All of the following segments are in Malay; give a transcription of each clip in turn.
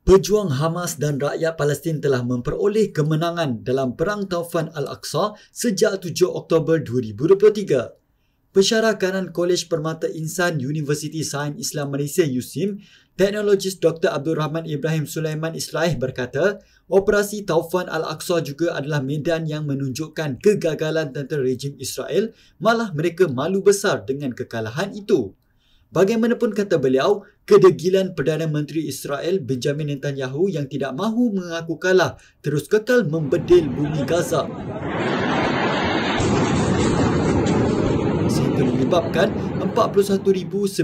Pejuang Hamas dan rakyat Palestin telah memperoleh kemenangan dalam Perang Taufan Al-Aqsa sejak 7 Oktober 2023. Pensyarah kanan Kolej Permata Insan Universiti Sains Islam Malaysia USIM, teknologis Dr. Abdul Rahman Ibrahim Sulaiman Islaih berkata, operasi Taufan Al-Aqsa juga adalah medan yang menunjukkan kegagalan tentera rejim Israel, malah mereka malu besar dengan kekalahan itu. Bagaimanapun kata beliau, kedegilan Perdana Menteri Israel Benjamin Netanyahu yang tidak mahu mengaku kalah terus kekal membedil bumi Gaza sehingga menyebabkan 41,909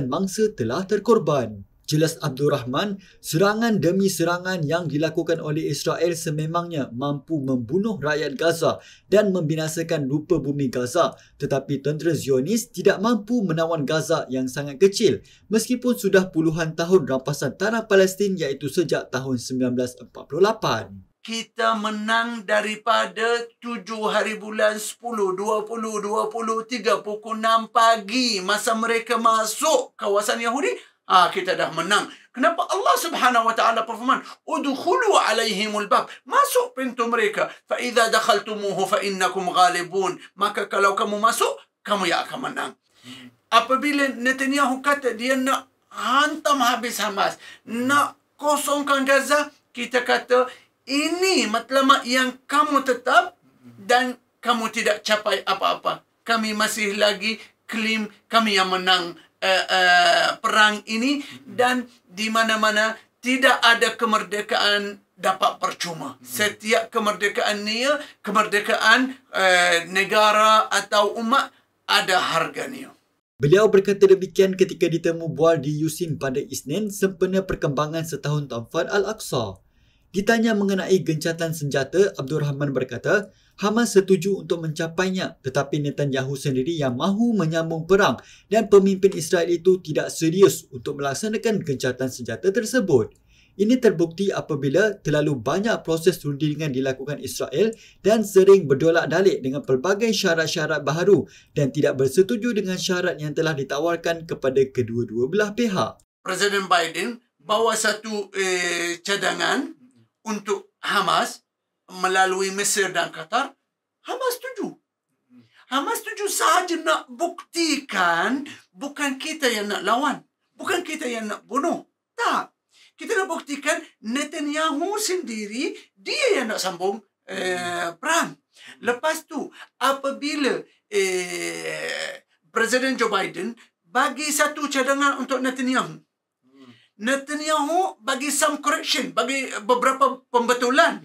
mangsa telah terkorban. Jelas Abdul Rahman, serangan demi serangan yang dilakukan oleh Israel sememangnya mampu membunuh rakyat Gaza dan membinasakan rupa bumi Gaza, tetapi tentera Zionis tidak mampu menawan Gaza yang sangat kecil meskipun sudah puluhan tahun rampasan tanah Palestin iaitu sejak tahun 1948. Kita menang daripada 7 hari bulan 10, 20, 23 pukul 6 pagi masa mereka masuk kawasan Yahudi. Kita dah menang. Kenapa Allah Subhanahu wa taala berfirman, "Udkhulu alaihimul bab." Masuk pintu mereka. Fa idza dakhaltumuhu fa innakum ghalibun. Maka kalau kamu masuk, kamu yang akan menang. Apabila Netanyahu kata dia nak hantam habis Hamas, nak kosongkan Gaza, kita kata ini matlamat yang kamu tetap dan kamu tidak capai apa-apa. Kami masih lagi klaim kami yang menang perang ini, dan di mana-mana tidak ada kemerdekaan dapat percuma. Setiap kemerdekaan negara atau umat ada harganya. Beliau berkata demikian ketika ditemu bual di USIM pada Isnin sempena perkembangan setahun Taufan Al-Aqsa. Ditanya mengenai gencatan senjata, Abdul Rahman berkata, Hamas setuju untuk mencapainya tetapi Netanyahu sendiri yang mahu menyambung perang dan pemimpin Israel itu tidak serius untuk melaksanakan gencatan senjata tersebut. Ini terbukti apabila terlalu banyak proses rundingan dilakukan Israel dan sering berdolak-dalik dengan pelbagai syarat-syarat baharu dan tidak bersetuju dengan syarat yang telah ditawarkan kepada kedua-dua belah pihak. Presiden Biden bawa satu cadangan untuk Hamas melalui Mesir dan Qatar. Hamas setuju. Hamas setuju sahaja nak buktikan bukan kita yang nak lawan. Bukan kita yang nak bunuh. Tak. Kita nak buktikan Netanyahu sendiri, dia yang nak sambung perang. Lepas tu, apabila Presiden Joe Biden bagi satu cadangan untuk Netanyahu, Netanyahu bagi some correction, bagi beberapa pembetulan.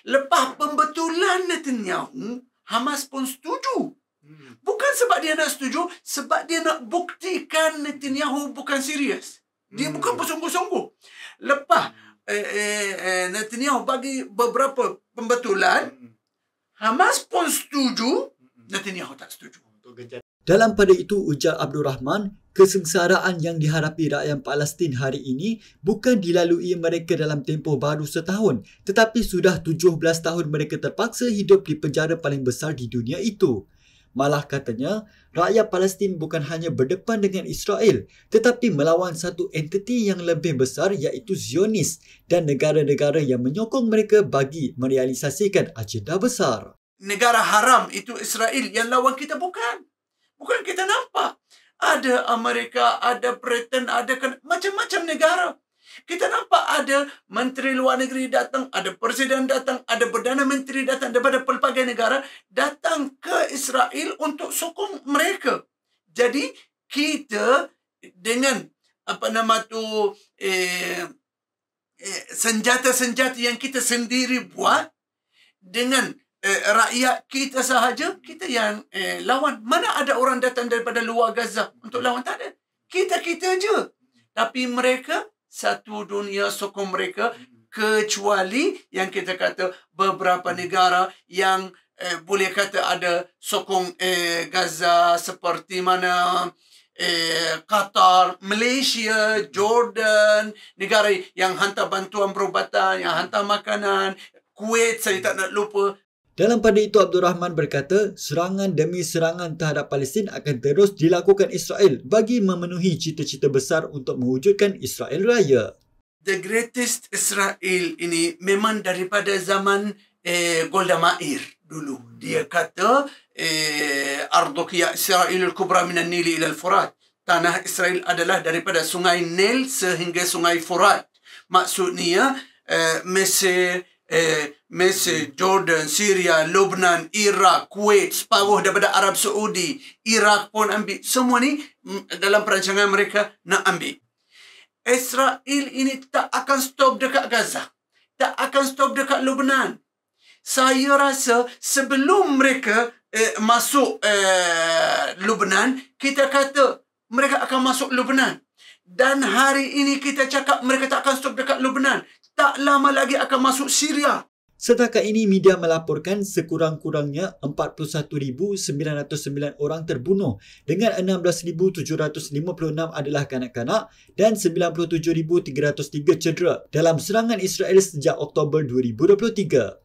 Lepas pembetulan Netanyahu, Hamas pun setuju. Bukan sebab dia nak setuju, sebab dia nak buktikan Netanyahu bukan serius. Dia bukan bersungguh-sungguh. Lepas Netanyahu bagi beberapa pembetulan, Hamas pun setuju, Netanyahu tak setuju. Dalam pada itu, ujar Abdul Rahman, kesengsaraan yang dihadapi rakyat Palestin hari ini bukan dilalui mereka dalam tempoh baru setahun, tetapi sudah 17 tahun mereka terpaksa hidup di penjara paling besar di dunia itu. Malah katanya, rakyat Palestin bukan hanya berdepan dengan Israel, tetapi melawan satu entiti yang lebih besar iaitu Zionis dan negara-negara yang menyokong mereka bagi merealisasikan agenda besar. Negara haram itu Israel, yang lawan kita bukan. Bukan kita nampak. Ada Amerika, ada Britain, ada macam-macam negara. Kita nampak ada Menteri Luar Negeri datang, ada Presiden datang, ada Perdana Menteri datang daripada pelbagai negara datang ke Israel untuk sokong mereka. Jadi kita dengan senjata-senjata yang kita sendiri buat dengan rakyat kita sahaja, kita yang lawan. Mana ada orang datang daripada luar Gaza untuk lawan? Tak ada. Kita je. Tapi mereka, satu dunia sokong mereka, kecuali yang kita kata beberapa negara yang boleh kata ada sokong Gaza, seperti mana Qatar, Malaysia, Jordan, negara yang hantar bantuan perubatan, yang hantar makanan, Kuwait saya tak nak lupa. Dalam pada itu, Abdul Rahman berkata, serangan demi serangan terhadap Palestin akan terus dilakukan Israel bagi memenuhi cita-cita besar untuk mewujudkan Israel Raya. The Greatest Israel ini memang daripada zaman Golda Meir dulu. Dia kata Ardukiya Israel al-Kubra minan Nili ila al-Furat. Tanah Israel adalah daripada sungai Nil sehingga sungai Furat. Maksudnya Mesir, Jordan, Syria, Lebanon, Iraq, Kuwait, separuh daripada Arab Saudi, Iraq pun ambil. Semua ni dalam perancangan mereka nak ambil. Israel ini tak akan stop dekat Gaza. Tak akan stop dekat Lebanon. Saya rasa sebelum mereka masuk Lebanon, kita kata mereka akan masuk Lebanon. Dan hari ini kita cakap mereka tak akan stop dekat Lebanon. Tak lama lagi akan masuk Syria. Setakat ini, media melaporkan sekurang-kurangnya 41,909 orang terbunuh dengan 16,756 adalah kanak-kanak dan 97,303 cedera dalam serangan Israel sejak Oktober 2023.